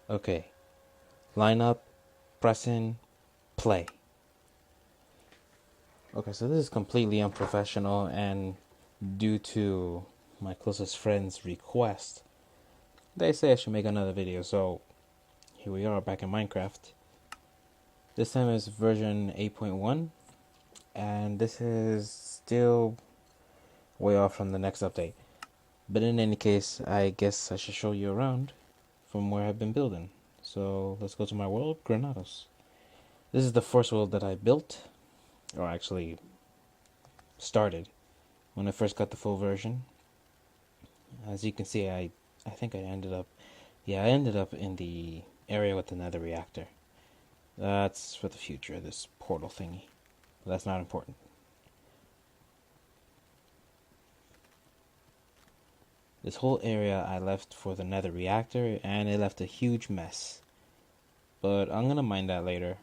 Okay, line up, press in, play. Okay, so this is completely unprofessional, and due to my closest friend's request, they say I should make another video, so here we are back in Minecraft. This time is version 8.1, and this is still way off from the next update. But in any case, I guess I should show you around from where I've been building. So let's go to my world, Granados. This is the first world that I built, or actually started, when I first got the full version. As you can see, I think I ended up in the area with the nether reactor. That's for the future, this portal thingy. But that's not important. This whole area I left for the nether reactor, and it left a huge mess. But I'm gonna mine that later.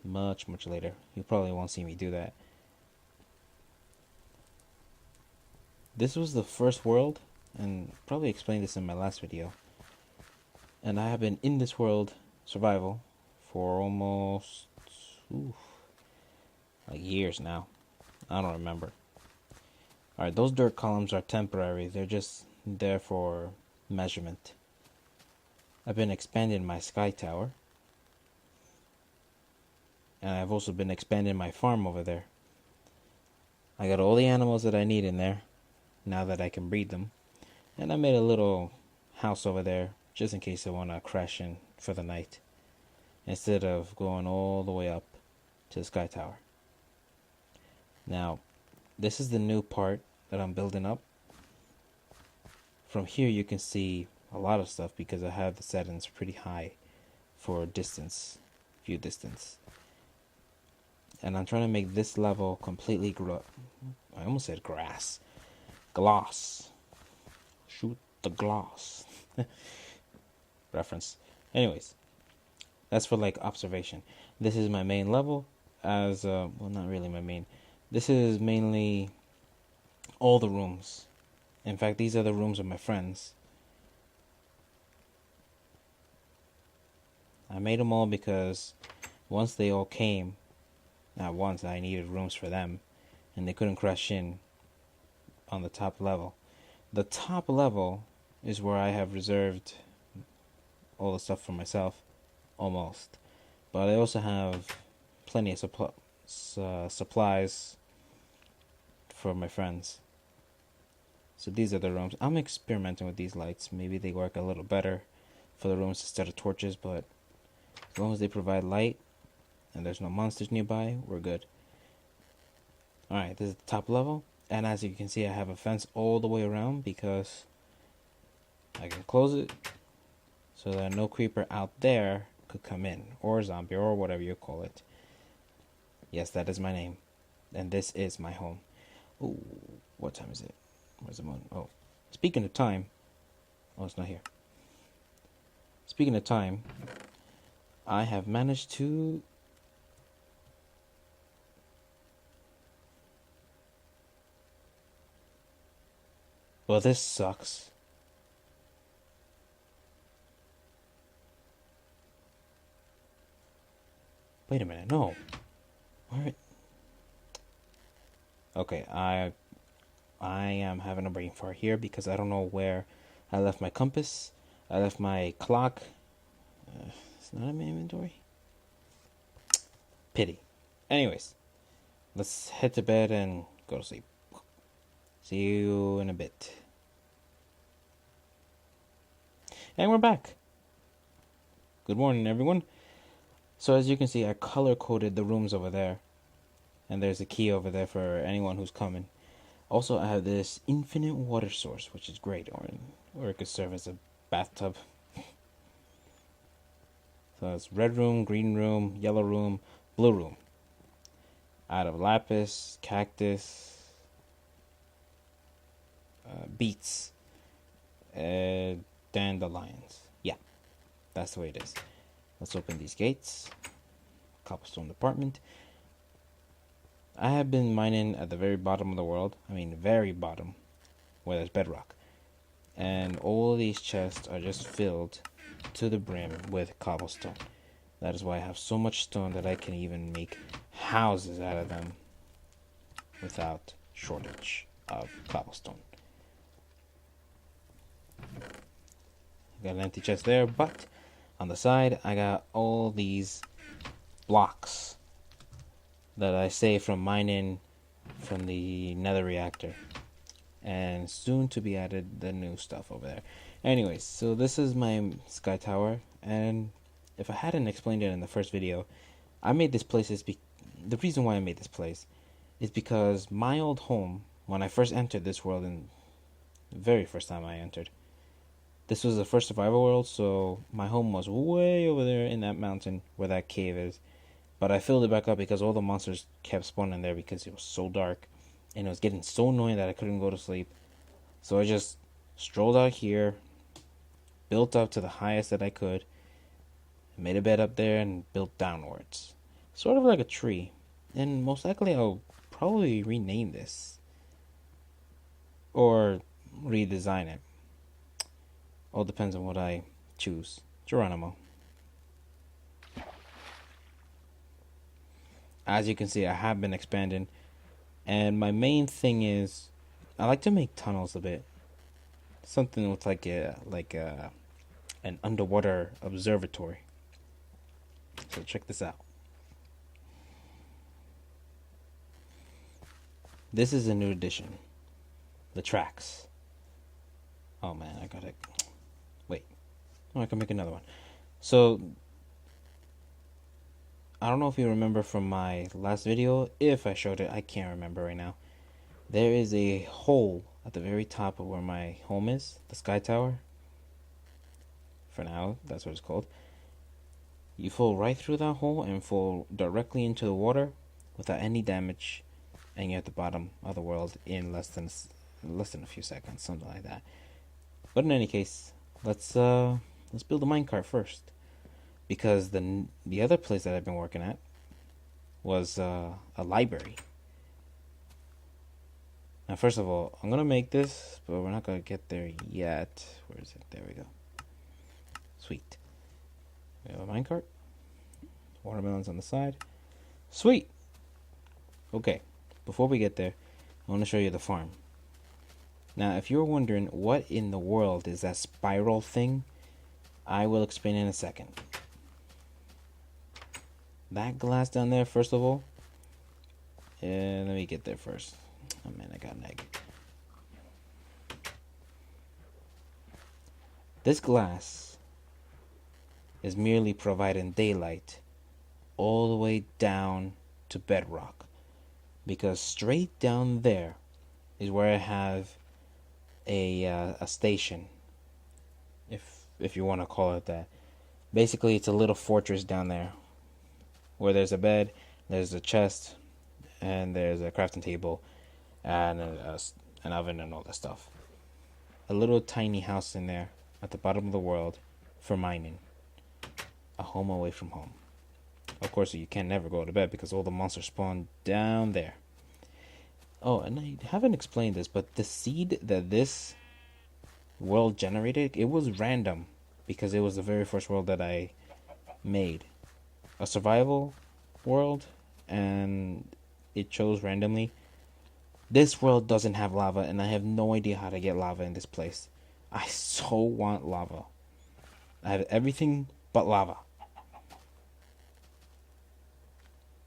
Much later. You probably won't see me do that. This was the first world, and probably explained this in my last video. And I have been in this world, survival, for almost like years now. I don't remember. Alright, those dirt columns are temporary. They're just there for measurement. I've been expanding my sky tower. And I've also been expanding my farm over there. I got all the animals that I need in there, now that I can breed them. And I made a little house over there, just in case I want to crash in for the night, instead of going all the way up to the sky tower. Now, this is the new part that I'm building up. From here you can see a lot of stuff because I have the settings pretty high for view distance. And I'm trying to make this level completely I almost said gloss. Shoot the gloss. Reference. Anyways, that's for like observation. This is my main level well, not really my main. This is mainly all the rooms. In fact, these are the rooms of my friends. I made them all because once they all came, not once, I needed rooms for them, and they couldn't crash in on the top level. The top level is where I have reserved all the stuff for myself, almost. But I also have plenty of supplies for my friends. So these are the rooms. I'm experimenting with these lights. Maybe they work a little better for the rooms instead of torches, but as long as they provide light and there's no monsters nearby, we're good. Alright, this is the top level. And as you can see, I have a fence all the way around because I can close it so that no creeper out there could come in, or zombie, or whatever you call it. Yes, that is my name, and this is my home. Ooh, what time is it? Where's the moon? Oh, speaking of time. Oh, it's not here. Speaking of time, I have managed to well, this sucks. Wait a minute, no. Where? Okay, I am having a brain fart here because I don't know where I left my compass. I left my clock. It's not in my inventory. Pity. Anyways, let's head to bed and go to sleep. See you in a bit. And we're back. Good morning, everyone. So as you can see, I color-coded the rooms over there. And there's a key over there for anyone who's coming. Also, I have this infinite water source, which is great. Or it could serve as a bathtub. So it's red room, green room, yellow room, blue room. Out of lapis, cactus, beets, dandelions. Yeah, that's the way it is. Let's open these gates. Cobblestone apartment. I have been mining at the very bottom of the world. I mean, very bottom, where there's bedrock. And all these chests are just filled to the brim with cobblestone. That is why I have so much stone that I can even make houses out of them without shortage of cobblestone. Got an empty chest there, but on the side I got all these blocks that I saved from mining from the nether reactor, and soon to be added the new stuff over there. Anyways, so this is my sky tower, and if I hadn't explained it in the first video, I made this place the reason why I made this place is because my old home, when I first entered this world, and the very first time I entered, this was the first survival world, so my home was way over there in that mountain where that cave is. But I filled it back up because all the monsters kept spawning there because it was so dark. And it was getting so annoying that I couldn't go to sleep. So I just strolled out here, built up to the highest that I could, made a bed up there, and built downwards. Sort of like a tree. And most likely I'll probably rename this. Or redesign it. All depends on what I choose. Geronimo. As you can see, I have been expanding, and my main thing is I like to make tunnels a bit, something with like an underwater observatory. So check this out. This is a new addition, the tracks. Oh man, I gotta wait. Oh, I can make another one. So I don't know if you remember from my last video. If I showed it, I can't remember right now. There is a hole at the very top of where my home is, the sky tower. For now, that's what it's called. You fall right through that hole and fall directly into the water without any damage, and you're at the bottom of the world in less than a few seconds, something like that. But in any case, let's build a minecart first. Because the other place that I've been working at was a library. Now, first of all, I'm going to make this, but we're not going to get there yet. Where is it? There we go. Sweet. We have a minecart. Watermelons on the side. Sweet! Okay, before we get there, I want to show you the farm. Now, if you're wondering what in the world is that spiral thing, I will explain in a second. That glass down there, first of all, let me get there first. Oh man, I got an egg. This glass is merely providing daylight all the way down to bedrock, because straight down there is where I have a station, if you want to call it that. Basically, it's a little fortress down there where there's a bed, there's a chest, and there's a crafting table, and an oven and all that stuff. A little tiny house in there at the bottom of the world for mining. A home away from home. Of course, you can never go to bed because all the monsters spawn down there. Oh, and I haven't explained this, but the seed that this world generated, it was random because it was the very first world that I made. A survival world, and it chose randomly. This world doesn't have lava, and I have no idea how to get lava in this place. I so want lava. I have everything but lava.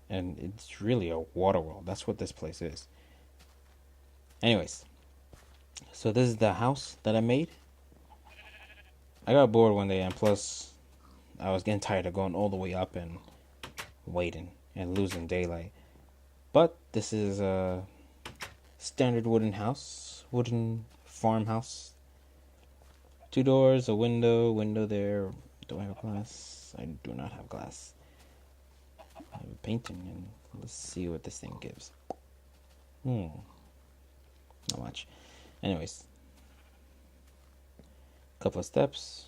And it's really a water world. That's what this place is. Anyways, so this is the house that I made. I got bored one day, and plus I was getting tired of going all the way up and waiting and losing daylight. But this is a standard wooden house, wooden farmhouse. 2 doors, a window there. Do I have glass? I do not have glass. I have a painting, and let's see what this thing gives. Not much. Anyways, couple of steps.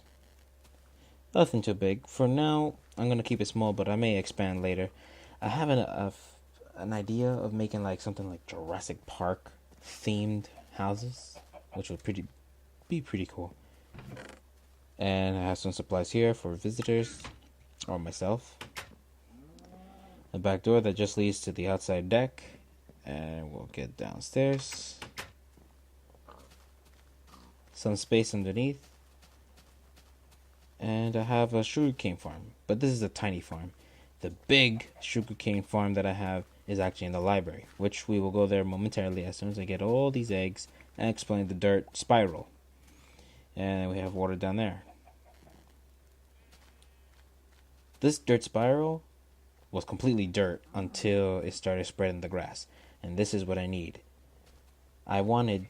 Nothing too big. For now, I'm going to keep it small, but I may expand later. I have an idea of making like something like Jurassic Park themed houses, which would be pretty cool. And I have some supplies here for visitors or myself. A back door that just leads to the outside deck. And we'll get downstairs. Some space underneath. And I have a sugarcane farm. But this is a tiny farm. The big sugarcane farm that I have is actually in the library, which we will go there momentarily as soon as I get all these eggs and explain the dirt spiral. And we have water down there. This dirt spiral was completely dirt until it started spreading the grass. And this is what I need. I wanted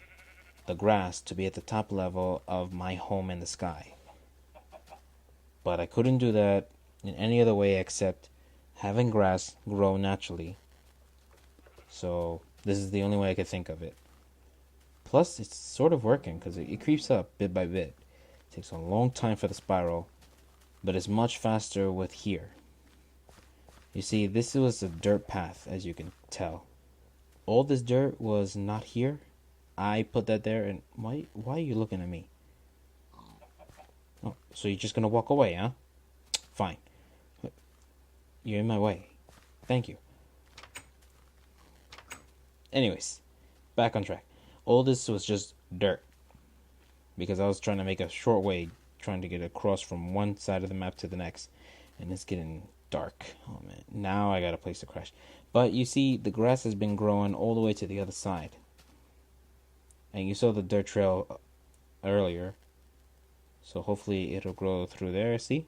the grass to be at the top level of my home in the sky. But I couldn't do that in any other way except having grass grow naturally. So this is the only way I could think of it. Plus, it's sort of working because it creeps up bit by bit. It takes a long time for the spiral, but it's much faster with here. You see, this was a dirt path, as you can tell. All this dirt was not here. I put that there, and why are you looking at me? Oh, so you're just gonna walk away, huh? Fine. You're in my way. Thank you. Anyways, back on track. All this was just dirt. Because I was trying to make a short way, trying to get across from one side of the map to the next. And it's getting dark. Oh man, now I got a place to crash. But you see, the grass has been growing all the way to the other side. And you saw the dirt trail earlier. So hopefully it'll grow through there, see?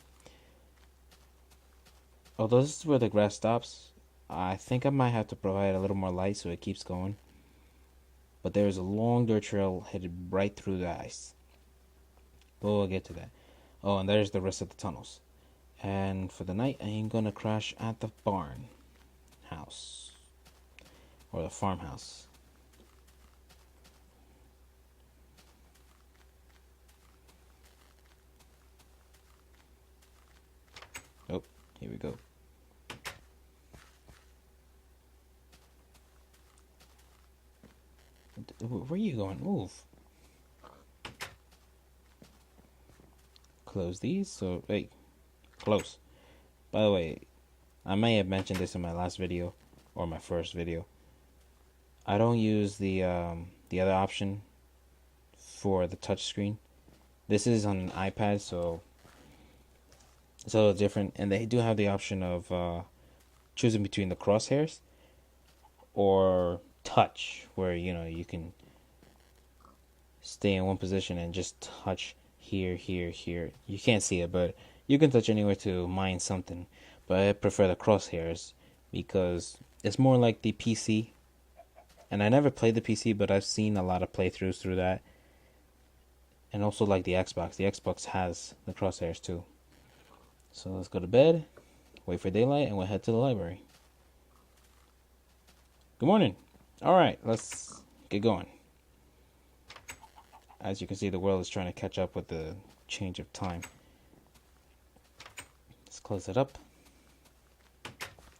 Although this is where the grass stops, I think I might have to provide a little more light so it keeps going. But there's a long dirt trail headed right through the ice. But we'll get to that. Oh, and there's the rest of the tunnels. And for the night, I am going to crash at the barn house. Or the farmhouse. Oh, here we go. Where are you going? Move. Close these. So, hey, close. By the way, I may have mentioned this in my last video or my first video. I don't use the other option for the touch screen. This is on an iPad, so it's a little different. And they do have the option of choosing between the crosshairs or touch, where you can stay in one position and just touch here. You can't see it, but you can touch anywhere to mine something. But I prefer the crosshairs because it's more like the PC. And I never played the PC, but I've seen a lot of playthroughs through that. And also like the Xbox. The Xbox has the crosshairs too. So let's go to bed, wait for daylight, and we'll head to the library. Good morning. Alright, let's get going. As you can see, the world is trying to catch up with the change of time. Let's close it up.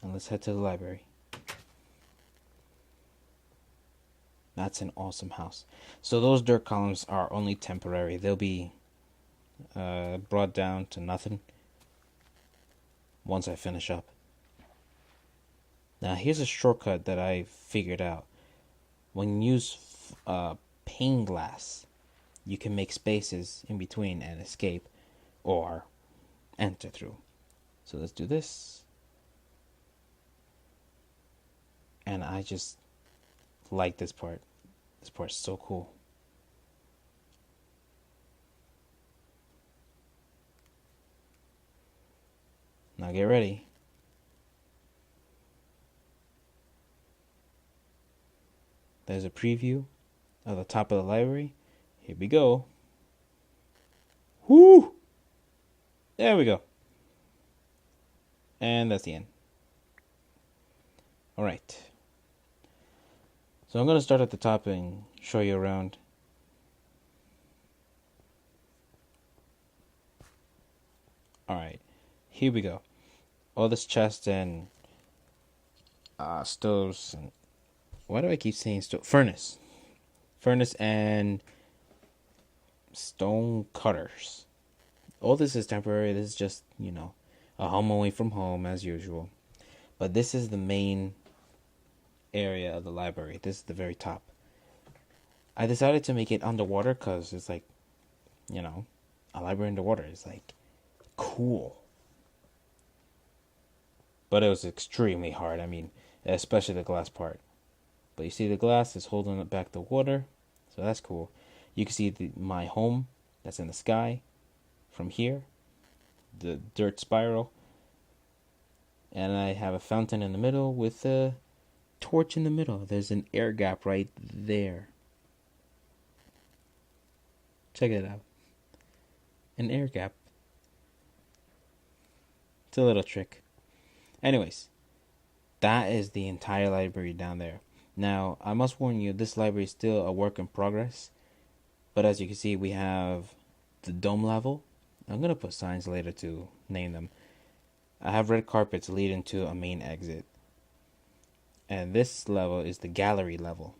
And let's head to the library. That's an awesome house. So those dirt columns are only temporary. They'll be brought down to nothing once I finish up. Now here's a shortcut that I figured out. When you use pane glass, you can make spaces in between and escape or enter through. So let's do this. And I just like this part. This part's so cool. Now get ready. There's a preview of the top of the library. Here we go. Whoo! There we go. And that's the end. Alright. So I'm going to start at the top and show you around. Alright. Here we go. All this chest and stoves and why do I keep saying stove? Furnace and stone cutters. All this is temporary. This is just, a home away from home as usual. But this is the main area of the library. This is the very top. I decided to make it underwater because it's like, a library underwater is like cool. But it was extremely hard. I mean, especially the glass part. But you see the glass is holding back the water. So that's cool. You can see my home that's in the sky from here. The dirt spiral. And I have a fountain in the middle with a torch in the middle. There's an air gap right there. Check it out. An air gap. It's a little trick. Anyways, that is the entire library down there. Now, I must warn you, this library is still a work in progress. But as you can see, we have the dome level. I'm going to put signs later to name them. I have red carpets leading to a main exit. And this level is the gallery level,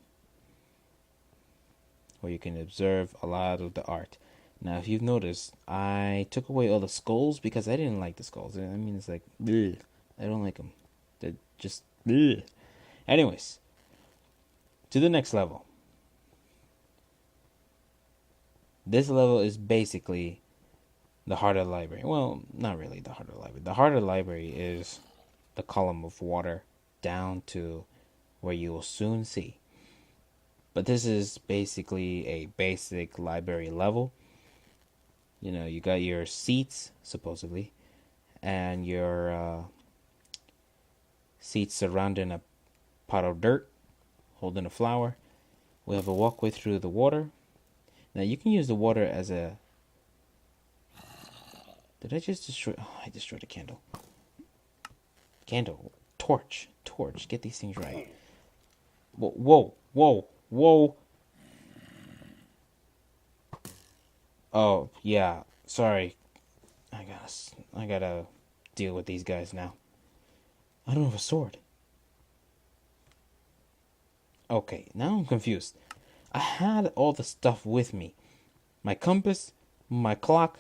where you can observe a lot of the art. Now, if you've noticed, I took away all the skulls because I didn't like the skulls. I mean, it's like, bleh. I don't like them. They're just, bleh. Anyways, to the next level. This level is basically the heart of the library. Well, not really the heart of the library. The heart of the library is the column of water down to where you will soon see. But this is basically a basic library level. You got your seats, supposedly, and your seats surrounding a pot of dirt, holding a flower. We have a walkway through the water. Now, you can use the water as a... Did I just destroy... Oh, I destroyed a candle. Candle. Torch. Get these things right. Whoa. Oh, yeah. Sorry. I gotta deal with these guys now. I don't have a sword. Okay, now I'm confused. I had all the stuff with me. My compass, my clock,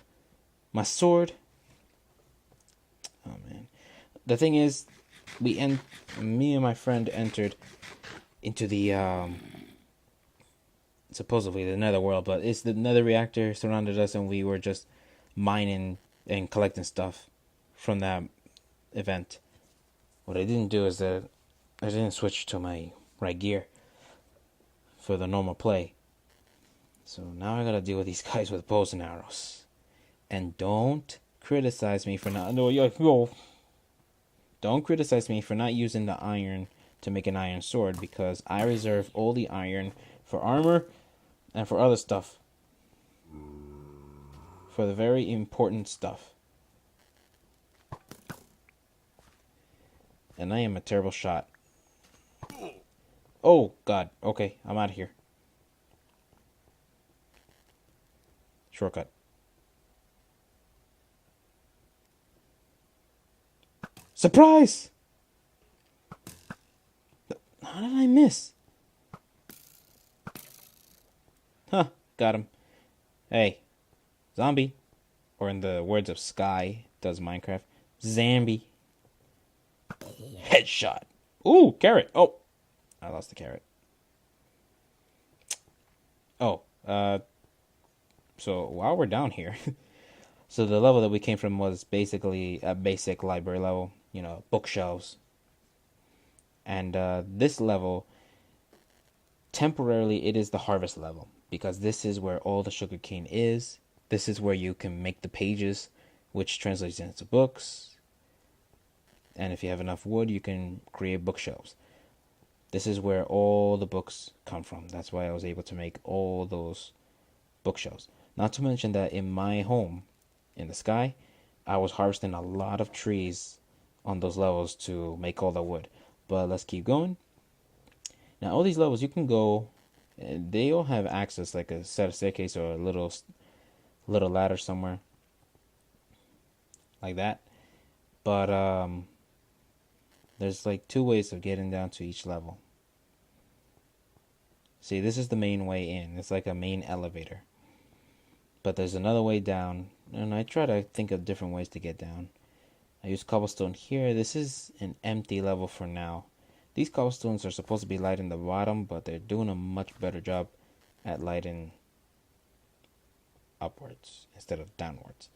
my sword. Oh, man. The thing is, me and my friend entered into the, supposedly the netherworld, but it's the nether reactor surrounded us and we were just mining and collecting stuff from that event. What I didn't do is that I didn't switch to my right gear for the normal play. So now I gotta deal with these guys with bows and arrows. And don't criticize me for not... Don't criticize me for not using the iron to make an iron sword, because I reserve all the iron for armor and for other stuff. For the very important stuff. And I am a terrible shot. Oh, God. Okay, I'm out of here. Shortcut. Surprise! How did I miss? Huh, got him. Hey, zombie. Or in the words of Sky, does Minecraft, Zambi. Headshot. Ooh, carrot. Oh, I lost the carrot. Oh, so while we're down here, so the level that we came from was basically a basic library level, bookshelves. And this level, temporarily, it is the harvest level, because this is where all the sugarcane is. This is where you can make the pages, which translates into books. And if you have enough wood, you can create bookshelves. This is where all the books come from. That's why I was able to make all those bookshelves. Not to mention that in my home, in the sky, I was harvesting a lot of trees on those levels to make all the wood. But let's keep going. Now, all these levels, you can go... They all have access, like a set of staircase or a little ladder somewhere. Like that. But, there's like two ways of getting down to each level. See, this is the main way in. It's like a main elevator. But there's another way down And I try to think of different ways to get down. I use cobblestone here. This is an empty level for now. These cobblestones are supposed to be lighting the bottom, but they're doing a much better job at lighting upwards instead of downwards,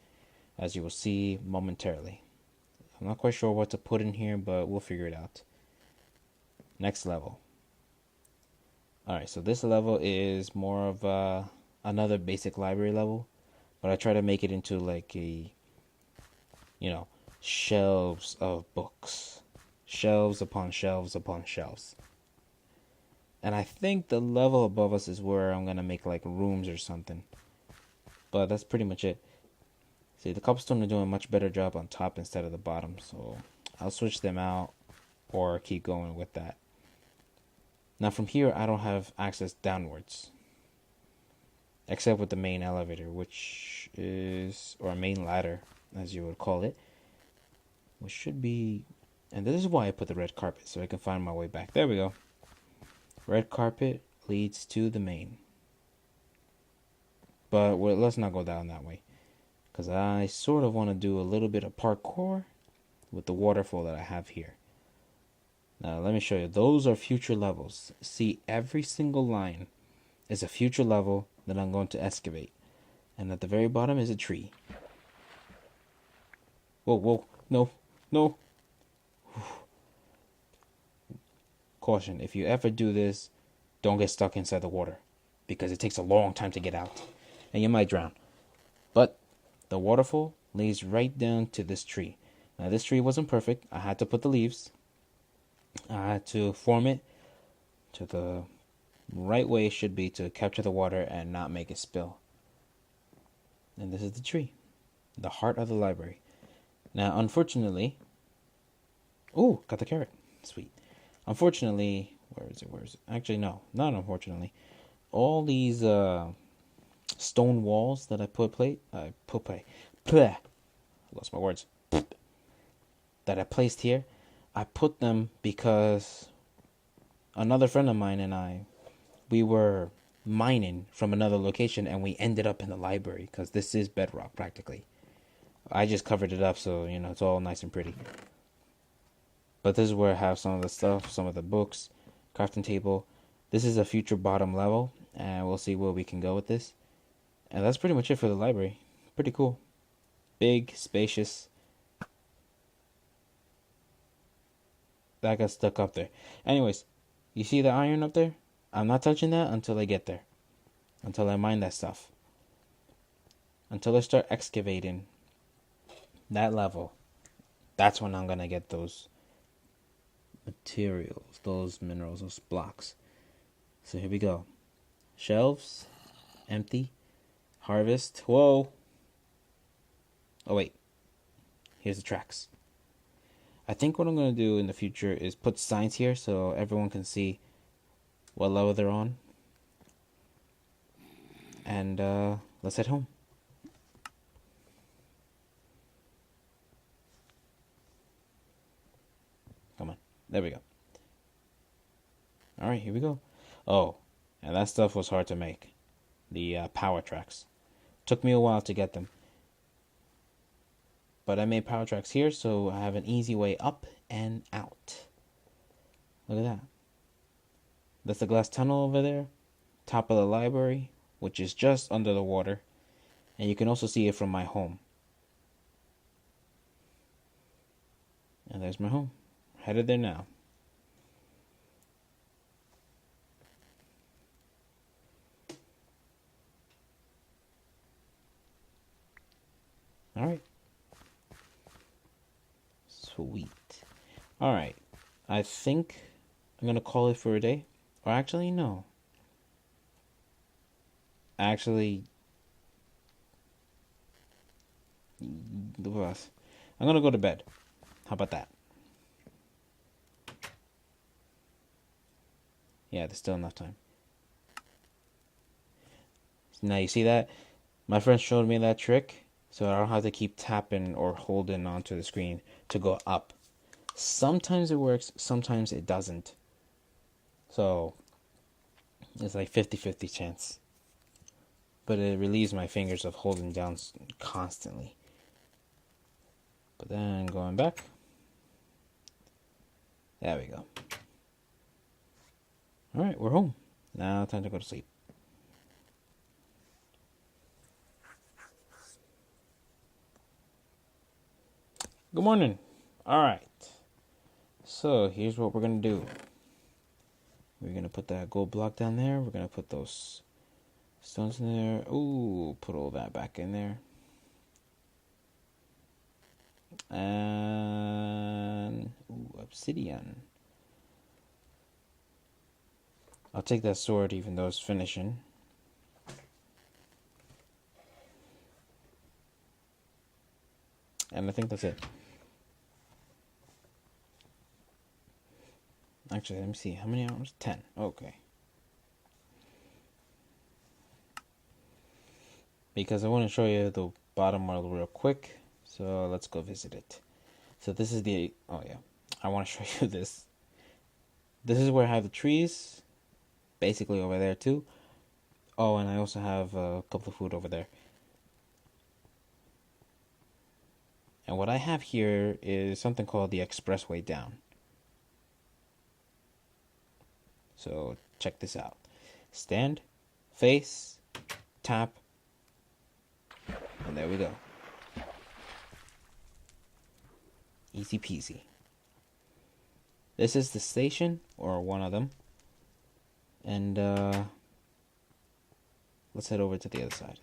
as you will see momentarily. I'm not quite sure what to put in here, but we'll figure it out. Next level. Alright, so this level is more of another basic library level, but I try to make it into like a, shelves of books. Shelves upon shelves upon shelves. And I think the level above us is where I'm going to make like rooms or something. But that's pretty much it. See, the cobblestone are doing a much better job on top instead of the bottom, so I'll switch them out or keep going with that. Now from here, I don't have access downwards, except with the main elevator, which is, or main ladder, as you would call it, which should be, and this is why I put the red carpet, so I can find my way back. There we go. Red carpet leads to the main. But let's not go down that way, because I sort of want to do a little bit of parkour with the waterfall that I have here. Now let me show you. Those are future levels. See, every single line is a future level that I'm going to excavate. And at the very bottom is a tree. Whoa, no. Caution, if you ever do this, don't get stuck inside the water, because it takes a long time to get out, and you might drown. But the waterfall lays right down to this tree. Now this tree wasn't perfect. I had to put the leaves. I had to form it to the right way it should be to capture the water and not make it spill. And this is the tree, the heart of the library. Now, unfortunately, got the carrot. Sweet. Unfortunately, where is it? Actually, no, not unfortunately. All these stone walls that I lost my words. That I placed here, I put them because another friend of mine and we were mining from another location, and we ended up in the library because this is bedrock practically. I just covered it up so it's all nice and pretty. But this is where I have some of the stuff, some of the books, crafting table. This is a future bottom level, and we'll see where we can go with this. And that's pretty much it for the library. Pretty cool. Big, spacious. That got stuck up there. Anyways, you see the iron up there? I'm not touching that until I get there. Until I mine that stuff. Until I start excavating that level. That's when I'm going to get those materials, those minerals, those blocks. So here we go. Shelves. Empty. Harvest. Whoa. Oh, wait. Here's the tracks. I think what I'm going to do in the future is put signs here so everyone can see what level they're on. And let's head home. Come on. There we go. Alright, here we go. Oh, and that stuff was hard to make. The power tracks. Took me a while to get them. But I made power tracks here, so I have an easy way up and out. Look at that. That's the glass tunnel over there. Top of the library, which is just under the water. And you can also see it from my home. And there's my home. Headed there now. Alright. Sweet. Alright. I think I'm going to call it for a day. Or actually, no. Actually, I'm going to go to bed. How about that? Yeah, there's still enough time. Now you see that? My friend showed me that trick, so I don't have to keep tapping or holding onto the screen to go up. Sometimes it works, sometimes it doesn't. So, it's like 50-50 chance. but it relieves my fingers of holding down constantly. But then going back, there we go. Alright, we're home. Now time to go to sleep. Good morning. Alright. So here's what we're going to do. We're going to put that gold block down there. We're going to put those stones in there. Ooh, put all that back in there. And obsidian. I'll take that sword even though it's finishing. And I think that's it. Actually, let me see. How many hours? 10. Okay. Because I want to show you the bottom world real quick. So let's go visit it. So this is the... Oh, yeah. I want to show you this. This is where I have the trees. Basically over there, too. Oh, and I also have a couple of food over there. And what I have here is something called the expressway down. So check this out. Stand, face, tap, and there we go. Easy peasy. This is the station, or one of them. And let's head over to the other side.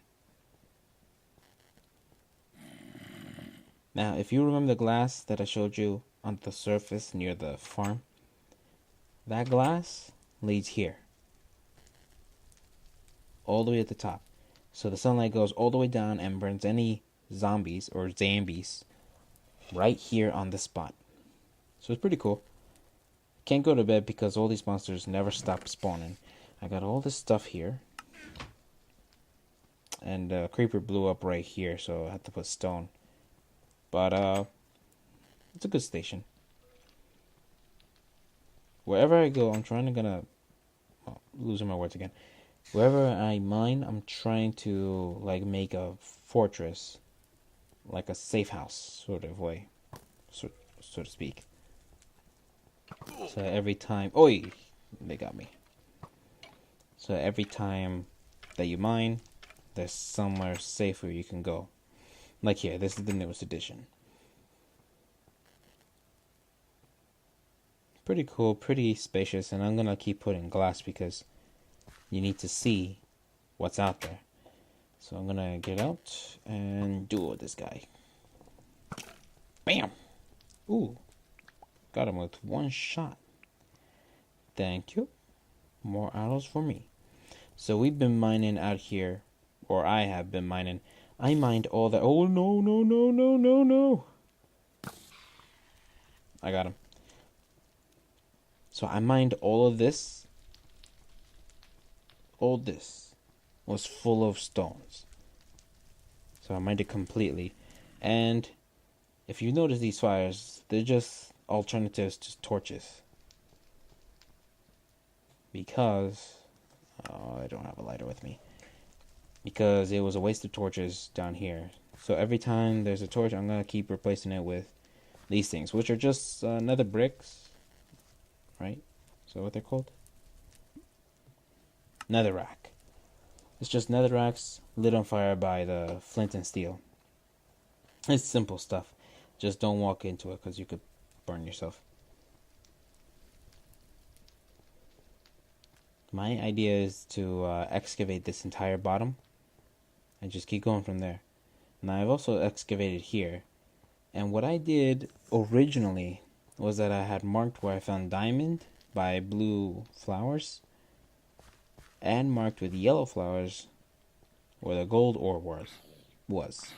Now, if you remember the glass that I showed you on the surface near the farm, that glass leads here, all the way at the top. So the sunlight goes all the way down and burns any zombies or zambies right here on this spot. So it's pretty cool. Can't go to bed because all these monsters never stop spawning. I got all this stuff here. And a creeper blew up right here, so I had to put stone. But it's a good station. Wherever I go, I'm losing my words again. Wherever I mine, I'm trying to make a fortress, like a safe house sort of way, so to speak. So every time, they got me. So every time that you mine, there's somewhere safer you can go. Like here, this is the newest edition. Pretty cool, pretty spacious, and I'm gonna keep putting glass because you need to see what's out there. So I'm gonna get out and duel this guy. Bam! Ooh, got him with one shot. Thank you. More arrows for me. So we've been mining out here, or I have been mining. I mined all that. Oh, no. I got him. So I mined all of this. All this was full of stones. So I mined it completely. And if you notice these fires, they're just alternatives to torches. Because... oh, I don't have a lighter with me. Because it was a waste of torches down here. So every time there's a torch, I'm going to keep replacing it with these things, which are just nether bricks. Right? Is that what they're called? Netherrack. It's just netherracks lit on fire by the flint and steel. It's simple stuff. Just don't walk into it because you could burn yourself. My idea is to excavate this entire bottom and just keep going from there. Now I've also excavated here, and what I did originally was that I had marked where I found diamond by blue flowers and marked with yellow flowers where the gold ore was.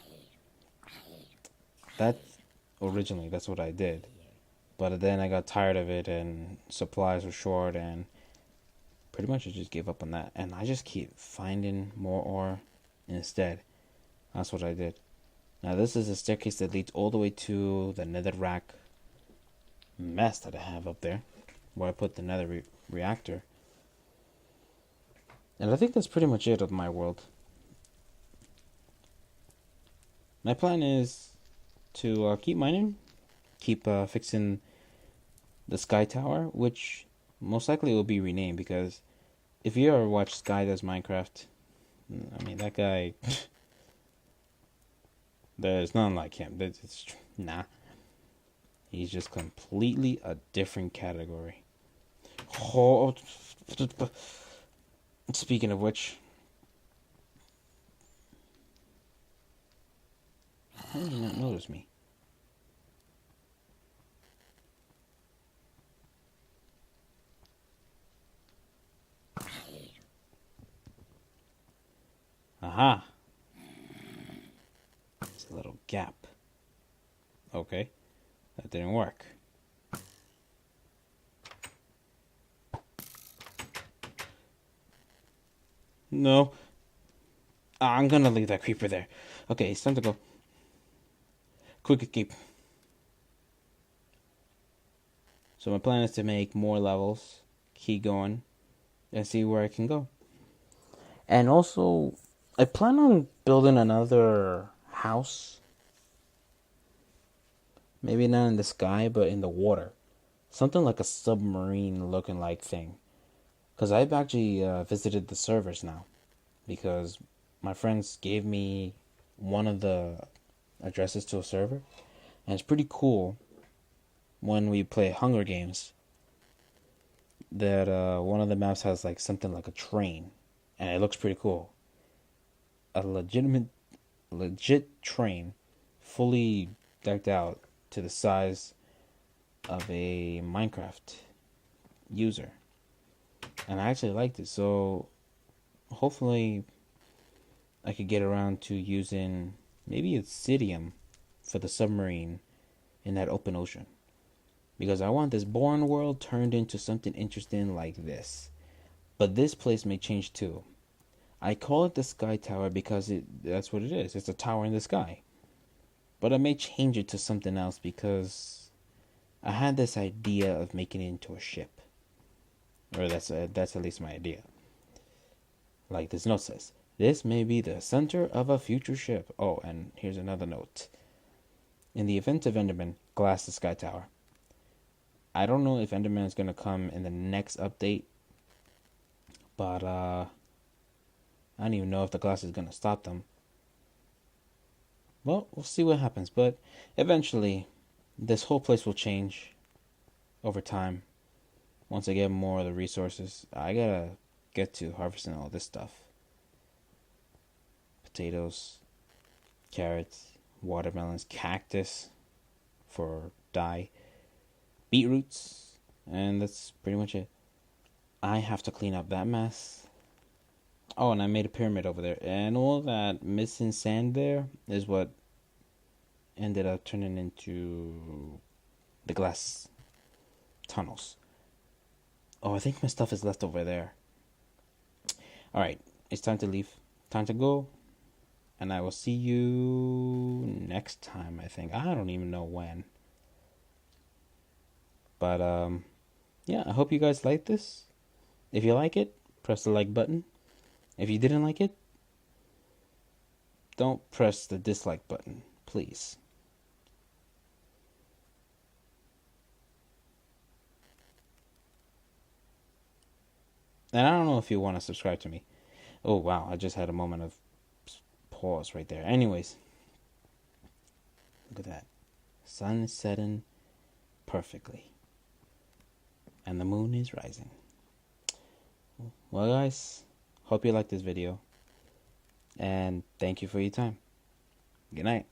That's what I did. But then I got tired of it and supplies were short and pretty much I just gave up on that. And I just keep finding more ore instead. That's what I did. Now this is a staircase that leads all the way to the netherrack mess that I have up there, where I put the nether reactor. And I think that's pretty much it of my world. my plan is to keep mining, keep fixing the Sky Tower, which most likely will be renamed because if you ever watch Sky Does Minecraft, I mean, that guy, there's none like him. Nah. He's just completely a different category. Oh, speaking of which, how did you not notice me? Aha! It's a little gap. Okay, that didn't work. No. I'm gonna leave that creeper there. Okay, it's time to go. Quick escape. So my plan is to make more levels, keep going, and see where I can go. And also, I plan on building another house. Maybe not in the sky, but in the water. Something like a submarine looking like thing. Because I've actually visited the servers now. Because my friends gave me one of the addresses to a server. And it's pretty cool when we play Hunger Games that one of the maps has like something like a train. And it looks pretty cool. A legit train, fully decked out to the size of a Minecraft user. And I actually liked it, so hopefully I could get around to using maybe Obsidian for the submarine in that open ocean. Because I want this boring world turned into something interesting like this. But this place may change too. I call it the Sky Tower because that's what it is. It's a tower in the sky. But I may change it to something else because I had this idea of making it into a ship. Or that's at least my idea. Like this note says, this may be the center of a future ship. Oh, and here's another note. In the event of Enderman, glass the Sky Tower. I don't know if Enderman is going to come in the next update. But I don't even know if the glass is going to stop them. Well, we'll see what happens. But eventually, this whole place will change over time. Once I get more of the resources, I gotta get to harvesting all this stuff. Potatoes, carrots, watermelons, cactus for dye, beetroots, and that's pretty much it. I have to clean up that mess. Oh, and I made a pyramid over there. And all that missing sand there is what ended up turning into the glass tunnels. Oh, I think my stuff is left over there. Alright, it's time to leave. Time to go. And I will see you next time, I think. I don't even know when. But, yeah, I hope you guys like this. If you like it, press the like button. If you didn't like it, don't press the dislike button, please. And I don't know if you want to subscribe to me. Oh, wow, I just had a moment of pause right there. Anyways, look at that. Sun is setting perfectly. And the moon is rising. Well, guys, hope you liked this video. And thank you for your time. Good night.